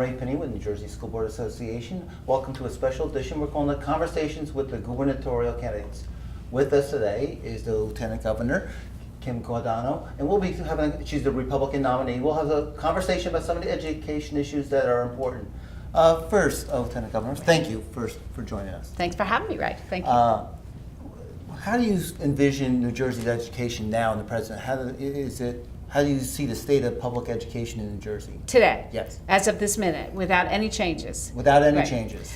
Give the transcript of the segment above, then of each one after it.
Ray Pinney with New Jersey School Board Association. Welcome to a special edition. We're calling it Conversations with the Gubernatorial Candidates. With us today is the Lieutenant Governor, Kim Guadagno, and we'll be having, she's the Republican nominee. We'll have a conversation about some of the education issues that are important. First, Lieutenant Governor, thank you first for joining us. Thanks for having me, Ray. Thank you. How do you envision New Jersey's education now in the present? How do you see the state of public education in New Jersey? Today? Yes. As of this minute, without any changes? Without any changes.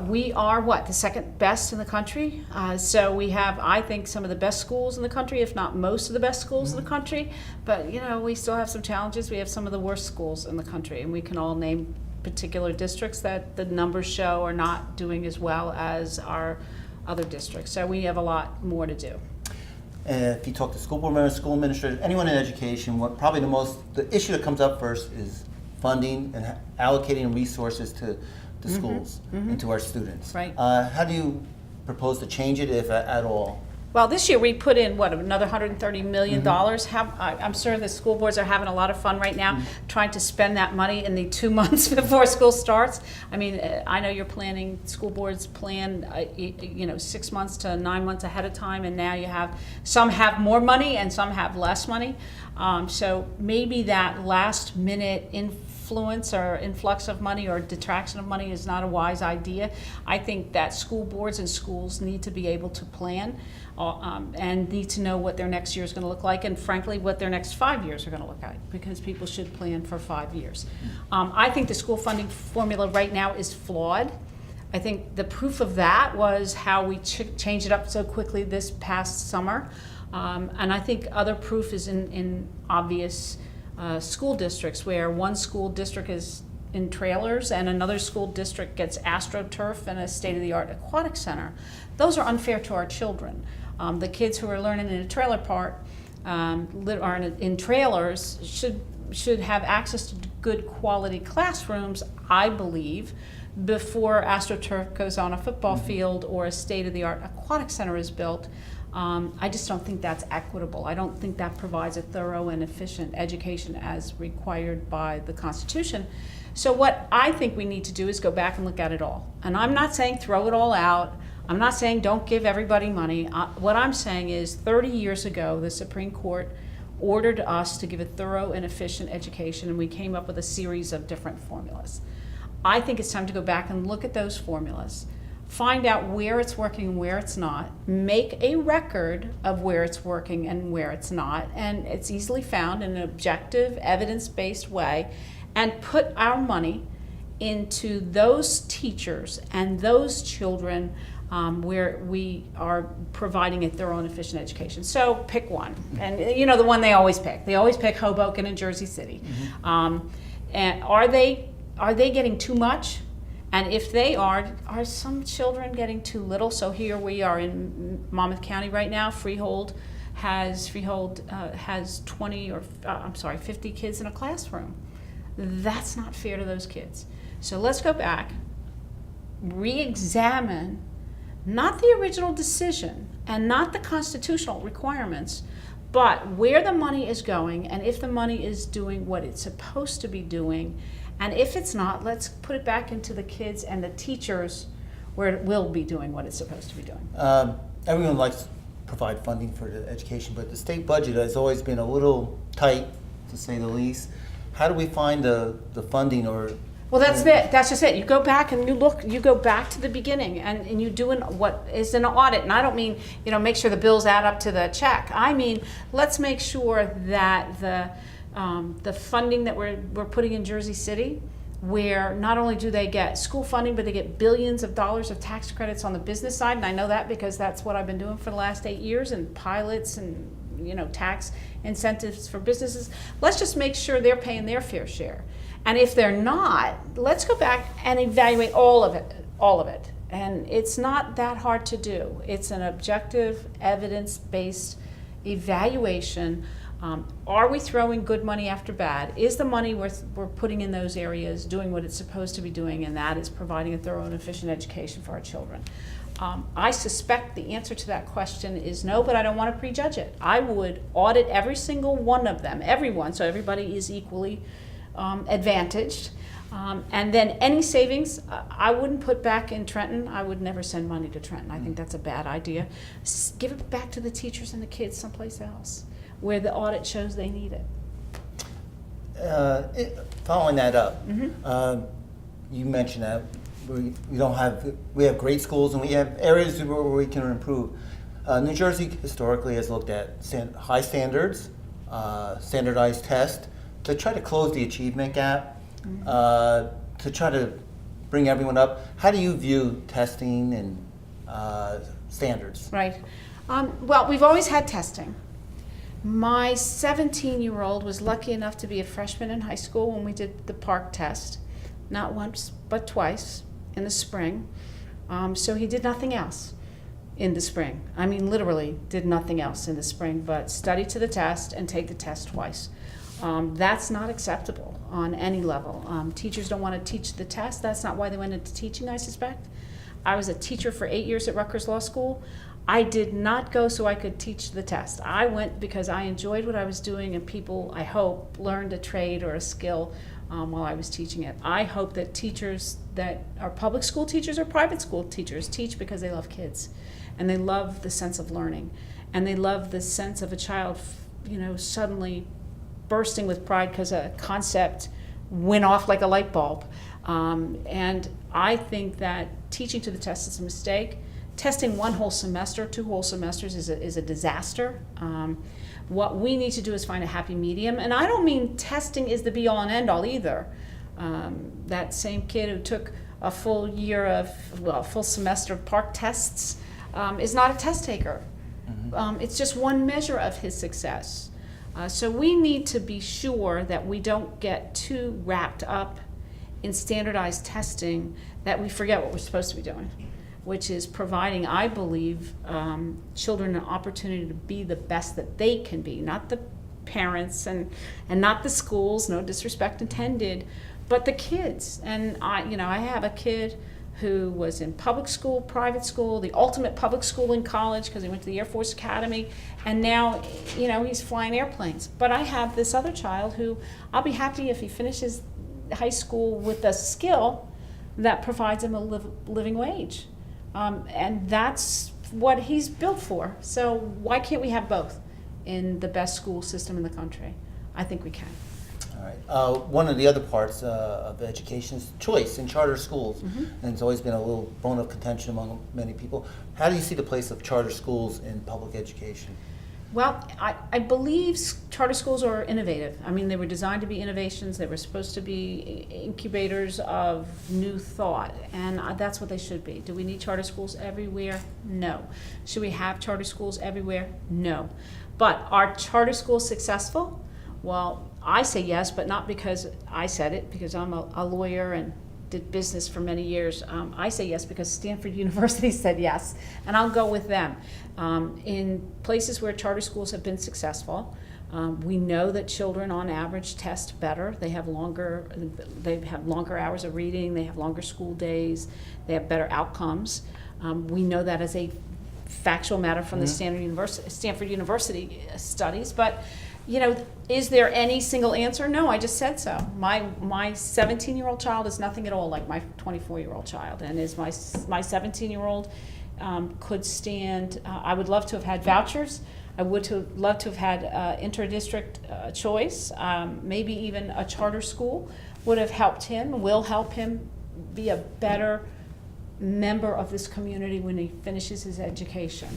We are the second best in the country. So we have, I think, some of the best schools in the country, if not most of the best schools in the country. But, you know, we still have some challenges. We have some of the worst schools in the country, and we can all name particular districts that the numbers show are not doing as well as our other districts. So we have a lot more to do. If you talk to school board members, school administrators, anyone in education, probably the issue that comes up first is funding and allocating resources to schools and to our students. Right. How do you propose to change it, if at all? Well, this year we put in, another $130 million. I'm sure the school boards are having a lot of fun right now trying to spend that money in the 2 months before school starts. I mean, I know you're planning, school boards plan, 6 months to 9 months ahead of time, and now some have more money and some have less money. So maybe that last minute influence or influx of money or detraction of money is not a wise idea. I think that school boards and schools need to be able to plan and need to know what their next year is going to look like, and frankly what their next 5 years are going to look like, because people should plan for 5 years. I think the school funding formula right now is flawed. I think the proof of that was how we changed it up so quickly this past summer. And I think other proof is in obvious school districts, where one school district is in trailers and another school district gets AstroTurf and a state-of-the-art aquatic center. Those are unfair to our children. The kids who are learning in a trailer park or in trailers should have access to good quality classrooms, I believe, before AstroTurf goes on a football field or a state-of-the-art aquatic center is built. I just don't think that's equitable. I don't think that provides a thorough and efficient education as required by the Constitution. So what I think we need to do is go back and look at it all. And I'm not saying throw it all out. I'm not saying don't give everybody money. What I'm saying is 30 years ago, the Supreme Court ordered us to give a thorough and efficient education, and we came up with a series of different formulas. I think it's time to go back and look at those formulas, find out where it's working and where it's not, make a record of where it's working and where it's not, and it's easily found in an objective, evidence-based way, and put our money into those teachers and those children where we are providing a thorough and efficient education. So pick one, and you know the one they always pick. They always pick Hoboken and Jersey City. And are they getting too much? And if they are some children getting too little? So here we are in Monmouth County right now. Freehold has 50 kids in a classroom. That's not fair to those kids. So let's go back, re-examine not the original decision and not the constitutional requirements, but where the money is going, and if the money is doing what it's supposed to be doing. And if it's not, let's put it back into the kids and the teachers where it will be doing what it's supposed to be doing. Everyone likes to provide funding for the education, but the state budget has always been a little tight, to say the least. How do we find the funding? Well, that's it. That's just it. You go back and you go back to the beginning, and you do what is an audit. And I don't mean, make sure the bills add up to the check. I mean, let's make sure that the funding that we're putting in Jersey City, where not only do they get school funding, but they get billions of dollars of tax credits on the business side. And I know that because that's what I've been doing for the last 8 years, and pilots and tax incentives for businesses. Let's just make sure they're paying their fair share. And if they're not, let's go back and evaluate all of it. And it's not that hard to do. It's an objective, evidence-based evaluation. Are we throwing good money after bad? Is the money we're putting in those areas doing what it's supposed to be doing, and that is providing a thorough and efficient education for our children? I suspect the answer to that question is no, but I don't want to prejudge it. I would audit every single one of them, everyone, so everybody is equally advantaged. And then any savings, I wouldn't put back in Trenton. I would never send money to Trenton. I think that's a bad idea. Give it back to the teachers and the kids someplace else where the audit shows they need it. Following that up, you mentioned that we have great schools and we have areas where we can improve. New Jersey historically has looked at high standards, standardized tests to try to close the achievement gap, to try to bring everyone up. How do you view testing and standards? Right. Well, we've always had testing. My 17-year-old was lucky enough to be a freshman in high school when we did the park test, not once but twice in the spring. So he did nothing else in the spring. I mean, literally did nothing else in the spring but study to the test and take the test twice. That's not acceptable on any level. Teachers don't want to teach the test. That's not why they went into teaching, I suspect. I was a teacher for 8 years at Rutgers Law School. I did not go so I could teach the test. I went because I enjoyed what I was doing and people, I hope, learned a trade or a skill while I was teaching it. I hope that teachers that are public school teachers or private school teachers teach because they love kids and they love the sense of learning and they love the sense of a child, suddenly bursting with pride because a concept went off like a light bulb. And I think that teaching to the test is a mistake. Testing one whole semester, 2 whole semesters is a disaster. What we need to do is find a happy medium. And I don't mean testing is the be-all and end-all either. That same kid who took a full semester of park tests is not a test taker. It's just one measure of his success. So we need to be sure that we don't get too wrapped up in standardized testing that we forget what we're supposed to be doing, which is providing, I believe, children an opportunity to be the best that they can be, not the parents and not the schools, no disrespect intended, but the kids. And I have a kid who was in public school, private school, the ultimate public school in college because he went to the Air Force Academy, and now, he's flying airplanes. But I have this other child who I'll be happy if he finishes high school with a skill that provides him a living wage. And that's what he's built for. So why can't we have both in the best school system in the country? I think we can. All right. One of the other parts of education is choice in charter schools, and it's always been a little bone of contention among many people. How do you see the place of charter schools in public education? Well, I believe charter schools are innovative. I mean, they were designed to be innovations. They were supposed to be incubators of new thought, and that's what they should be. Do we need charter schools everywhere? No. Should we have charter schools everywhere? No. But are charter schools successful? Well, I say yes, but not because I said it, because I'm a lawyer and did business for many years. I say yes because Stanford University said yes, and I'll go with them. In places where charter schools have been successful, we know that children on average test better. They have longer hours of reading, they have longer school days, they have better outcomes. We know that as a factual matter from the Stanford University studies, but is there any single answer? No, I just said so. My 17-year-old child is nothing at all like my 24-year-old child, and is my 17-year-old could stand. I would love to have had vouchers. I would love to have had inter-district choice. Maybe even a charter school would have helped him. Will help him be a better member of this community when he finishes his education.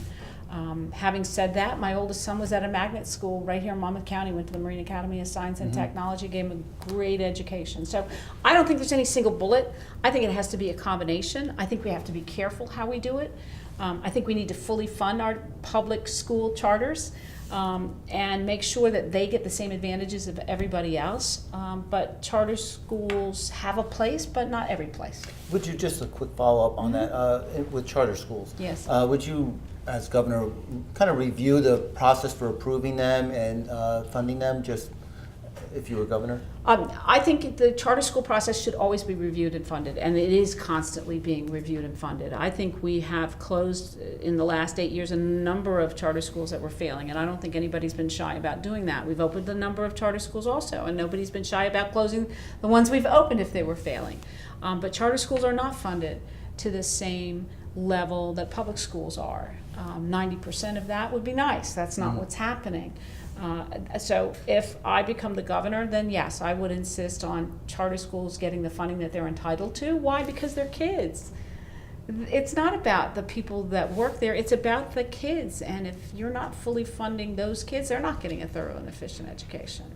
Having said that, my oldest son was at a magnet school right here in Monmouth County, went to the Marine Academy of Science and Technology, gave him a great education. So I don't think there's any single bullet. I think it has to be a combination. I think we have to be careful how we do it. I think we need to fully fund our public school charters and make sure that they get the same advantages of everybody else. But charter schools have a place, but not every place. Would you, just a quick follow-up on that, with charter schools? Yes. Would you, as governor, kind of review the process for approving them and funding them? Just if you were governor? I think the charter school process should always be reviewed and funded, and it is constantly being reviewed and funded. I think we have closed in the last 8 years a number of charter schools that were failing, and I don't think anybody's been shy about doing that. We've opened a number of charter schools also, and nobody's been shy about closing the ones we've opened if they were failing. But charter schools are not funded to the same level that public schools are. 90% of that would be nice. That's not what's happening. So if I become the governor, then yes, I would insist on charter schools getting the funding that they're entitled to. Why? Because they're kids. It's not about the people that work there, it's about the kids. And if you're not fully funding those kids, they're not getting a thorough and efficient education.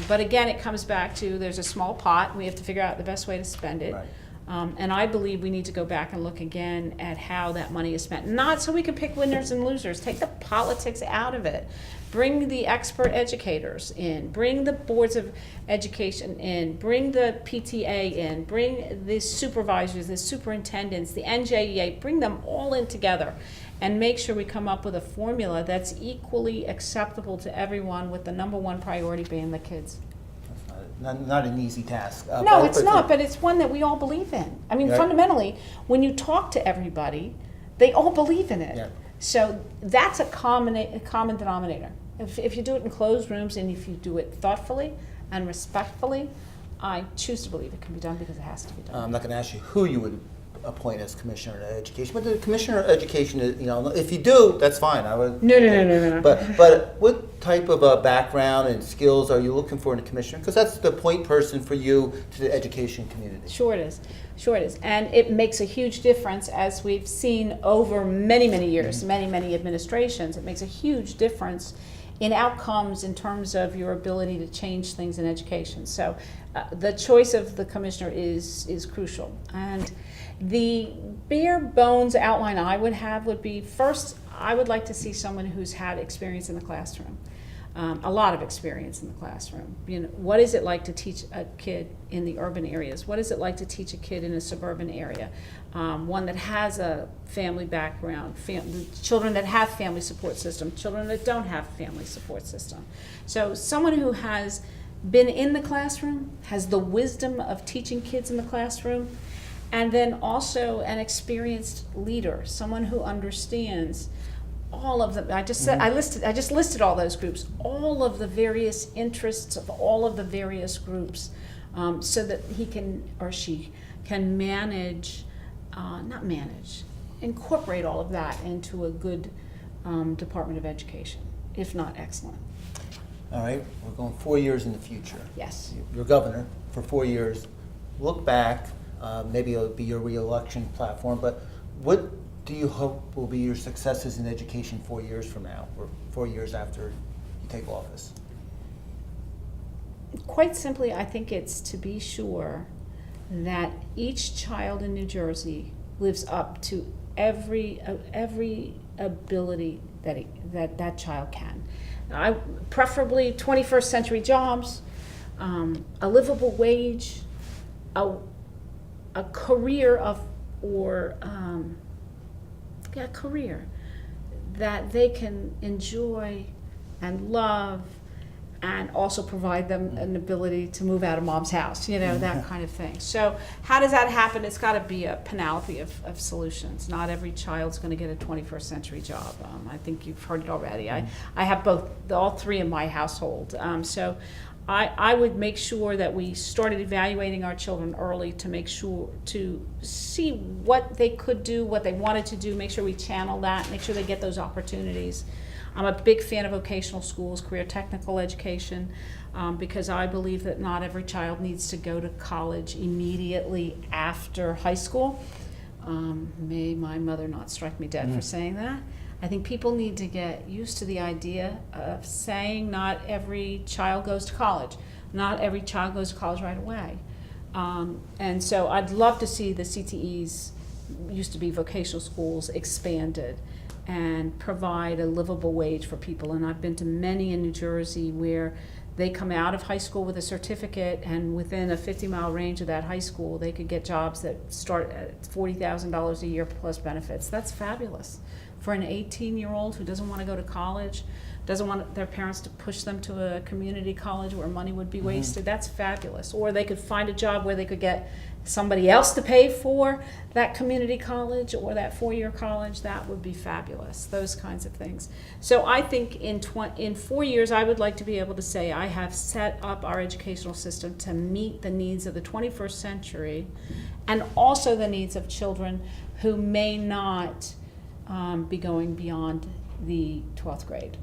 But again, it comes back to there's a small pot, we have to figure out the best way to spend it. Right. And I believe we need to go back and look again at how that money is spent. Not so we can pick winners and losers. Take the politics out of it. Bring the expert educators in. Bring the boards of education in. Bring the PTA in. Bring the supervisors, the superintendents, the NJEA. Bring them all in together and make sure we come up with a formula that's equally acceptable to everyone, with the number one priority being the kids. Not an easy task. No, it's not, but it's one that we all believe in. I mean, Right. fundamentally, when you talk to everybody, they all believe in it. Yeah. So that's a common denominator. If you do it in closed rooms and if you do it thoughtfully and respectfully, I choose to believe it can be done because it has to be done. I'm not going to ask you who you would appoint as commissioner of education, but the commissioner of education is, if you do, that's fine. I would. No. But what type of background and skills are you looking for in a commissioner? Because that's the point person for you to the education community. Sure it is. And it makes a huge difference, as we've seen over many, many years, many administrations. It makes a huge difference in outcomes in terms of your ability to change things in education. So the choice of the commissioner is crucial. And the bare bones outline I would have would be, first, I would like to see someone who's had experience in the classroom. A lot of experience in the classroom. What is it like to teach a kid in the urban areas? What is it like to teach a kid in a suburban area? One that has a family background, children that have family support system, children that don't have family support system. So someone who has been in the classroom, has the wisdom of teaching kids in the classroom, and then also an experienced leader, someone who understands all of them. I just listed all those groups, all of the various interests of all of the various groups, so that he can or she can incorporate all of that into a good Department of Education, if not excellent. All right, we're going 4 years in the future. Yes. You're governor for 4 years. Look back, maybe it'll be your re-election platform, but what do you hope will be your successes in education 4 years from now, or 4 years after you take office? Quite simply, I think it's to be sure that each child in New Jersey lives up to every ability that child can. Preferably 21st century jobs, a livable wage, a career career that they can enjoy and love, and also provide them an ability to move out of mom's house, that kind of thing. So how does that happen? It's got to be a panoply of solutions. Not every child's going to get a 21st century job. I think you've heard it already. I have all three in my household. So I would make sure that we started evaluating our children early to make sure to see what they could do, what they wanted to do, make sure we channel that, make sure they get those opportunities. I'm a big fan of vocational schools, career technical education, because I believe that not every child needs to go to college immediately after high school. May my mother not strike me dead for saying that. I think people need to get used to the idea of saying not every child goes to college. Not every child goes to college right away. And so I'd love to see the CTEs, used to be vocational schools, expanded and provide a livable wage for people. And I've been to many in New Jersey where they come out of high school with a certificate, and within a 50-mile range of that high school, they could get jobs that start at $40,000 a year plus benefits. That's fabulous. For an 18-year-old who doesn't want to go to college, doesn't want their parents to push them to a community college where money would be wasted, that's fabulous. Or they could find a job where they could get somebody else to pay for that community college or that four-year college, that would be fabulous, those kinds of things. So I think in 4 years, I would like to be able to say I have set up our educational system to meet the needs of the 21st century and also the needs of children who may not be going beyond the 12th grade.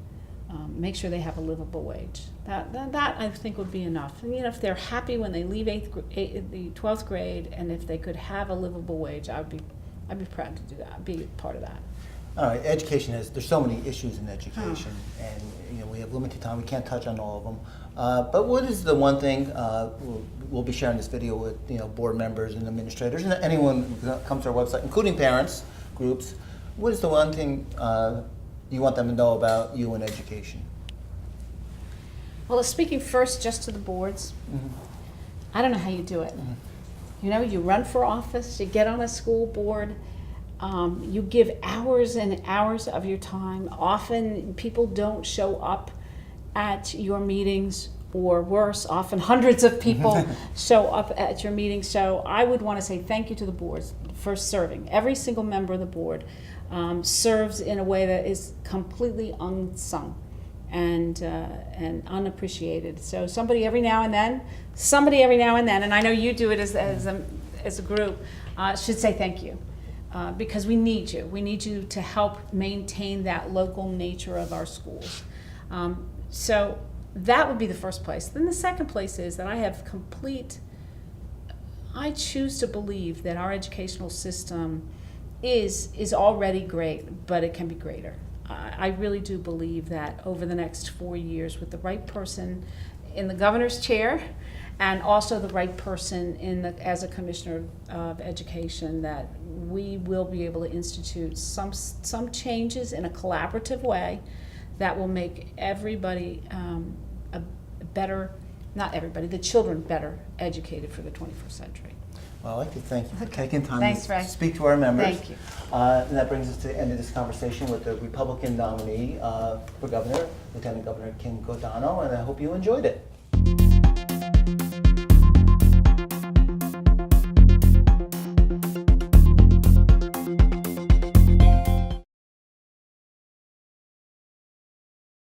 Make sure they have a livable wage. That I think would be enough. And if they're happy when they leave the 12th grade, and if they could have a livable wage, I'd be proud to do that. Be part of that. All right, education there's so many issues in education, and we have limited time. We can't touch on all of them. But what is the one thing we'll be sharing this video with board members and administrators and anyone who comes to our website, including parents groups. What is the one thing you want them to know about you and education? Well, speaking first just to the boards, I don't know how you do it. You run for office, you get on a school board, you give hours and hours of your time. Often people don't show up at your meetings, or worse, often hundreds of people show up at your meetings. So I would want to say thank you to the boards for serving. Every single member of the board serves in a way that is completely unsung and unappreciated. So somebody every now and then, and I know you do it as a group, should say thank you. Because we need you. We need you to help maintain that local nature of our schools. So that would be the first place. Then the second place is that I choose to believe that our educational system is already great, but it can be greater. I really do believe that over the next 4 years, with the right person in the governor's chair and also the right person as a commissioner of education, that we will be able to institute some changes in a collaborative way that will make everybody the children better educated for the 21st century. Well, I'd like to thank you for taking time Thanks, to Ray. speak to our members. Thank you. And that brings us to the end of this conversation with the Republican nominee for governor, Lieutenant Governor Kim Guadagno, and I hope you enjoyed it.